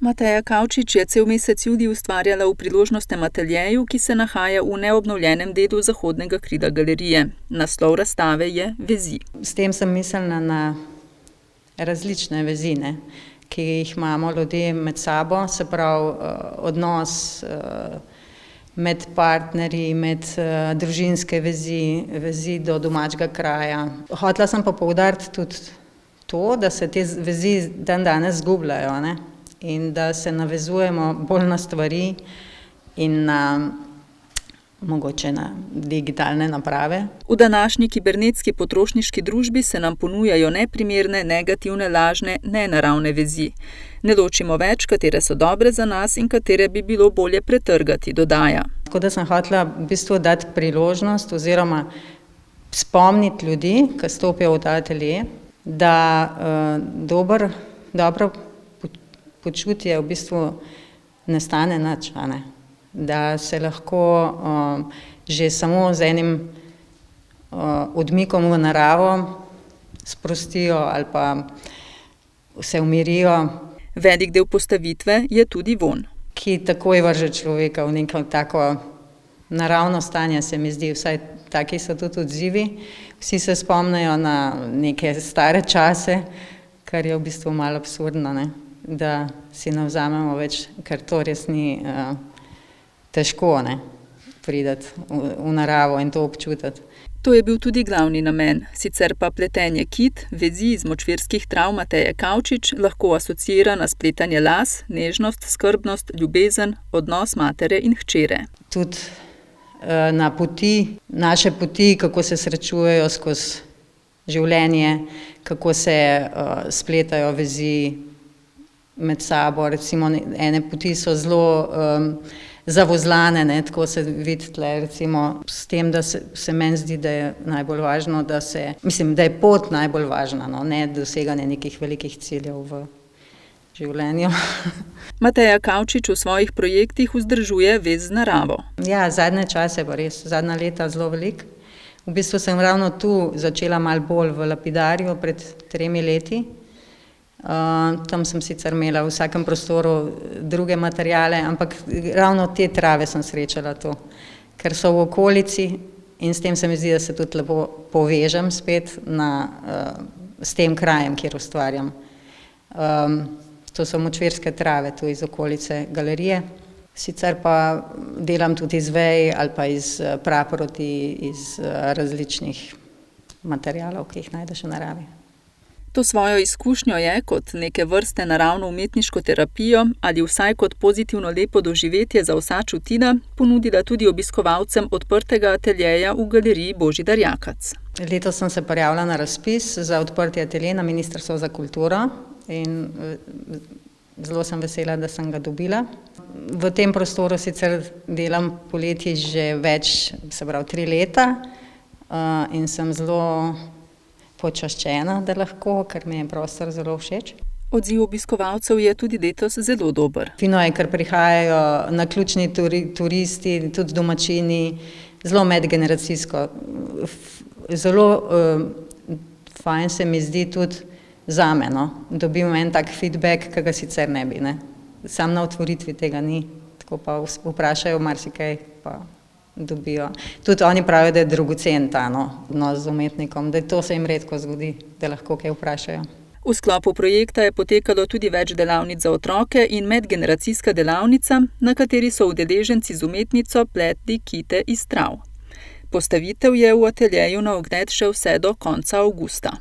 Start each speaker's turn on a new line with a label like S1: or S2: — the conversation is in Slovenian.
S1: Mateja Kavčič je cel mesec julij ustvarjala v priložnostnem ateljeju, ki se nahaja v neobnovljenem delu zahodnega krila galerije. Naslov razstave je Vezi.
S2: S tem sem mislila na različne vezi, ki jih imamo ljudje med sabo, se pravi odnos med partnerji, med družinske vezi, vezi do domačega kraja. Hotela sem pa poudariti tudi to, da se te vezi dandanes izgubljajo, in da se navezujemo bolj na stvari in mogoče na digitalne naprave.
S1: V današnji kibernetski potrošniški družbi se nam ponujajo neprimerne, negativne, lažne, nenaravne vezi. Ne ločimo več, katere so dobre za nas in katere bi bilo bolje pretrgati, dodaja.
S2: Tako da sem hotela v bistvu dati priložnost oziroma spomniti ljudi, ki stopijo v ta atelje, da dobro počutje v bistvu ne stane nič, da se lahko že samo z enim odmikom v naravo sprostijo ali pa se umirijo.
S1: Velik del postavitve je tudi vonj,
S2: ki takoj vrže človeka v neko tako naravno stanje, se mi zdi, vsaj taki so tudi odzivi. Vsi se spomnijo na neke stare čase, kar je v bistvu malo absurdno, da si ne vzamemo več, ker to res ni težko priti v naravo in to občutiti.
S1: To je bil tudi glavni namen, sicer pa pletenje kit, vezi iz močvirskih trav Mateje Kavčič lahko asociira na spletanje las, nežnost, skrbnost, ljubezen, odnos matere in hčere.
S2: Tudi na poti, naše poti, kako se srečujejo skozi življenje, kako se spletajo vezi med sabo, recimo ene poti so zelo zavozlane, tako se vidi tle, recimo s tem, da se meni zdi, da je najbolj važno, da je pot najbolj važna, ne doseganje nekih velikih ciljev v življenju.
S1: Mateja Kavčič v svojih projektih vzdržuje vez z naravo.
S2: Ja, zadnje čase pa res, zadnja leta zelo veliko. V bistvu sem ravno tu začela malo bolj v lapidarju pred 3 leti. Tam sem sicer imela v vsakem prostoru druge materiale, ampak ravno te trave sem srečala to, ker so v okolici in s tem se mi zdi, da se tudi lepo povežem spet s tem krajem, kjer ustvarjam. To so močvirske trave tu iz okolice galerije. Sicer pa delam tudi iz vej ali pa iz praproti, iz različnih materialov, ki jih najdeš v naravi.
S1: To svojo izkušnjo je kot neke vrste naravno umetniško terapijo ali vsaj kot pozitivno lepo doživetje za vsa čutila ponudila tudi obiskovalcem odprtega ateljeja v galeriji Božidar Jakac.
S2: Letos sem se prijavila na razpis za odprti atelje na Ministrstvo za kulturo in zelo sem vesela, da sem ga dobila. V tem prostoru sicer delam poleti že več, se pravi 3 leta in sem zelo počaščena, da lahko, ker mi je prostor zelo všeč.
S1: Odziv obiskovalcev je tudi letos zelo dober.
S2: Fino je, ker prihajajo naključni turisti, tudi domačini, zelo medgeneracijsko. Zelo fajn se mi zdi tudi zame, dobim en tak feedback, ki ga sicer ne bi. Sam na otvoritvi tega ni, tako pa vprašajo marsikaj, pa dobijo. Tudi oni pravijo, da je dragocen ta odnos z umetnikom, da to se jim redko zgodi, da lahko kaj vprašajo.
S1: V sklopu projekta je potekalo tudi več delavnic za otroke in medgeneracijska delavnica, na kateri so udeleženci z umetnico pletli kite iz trav. Postavitev je v ateljeju na ogled še vse do konca avgusta.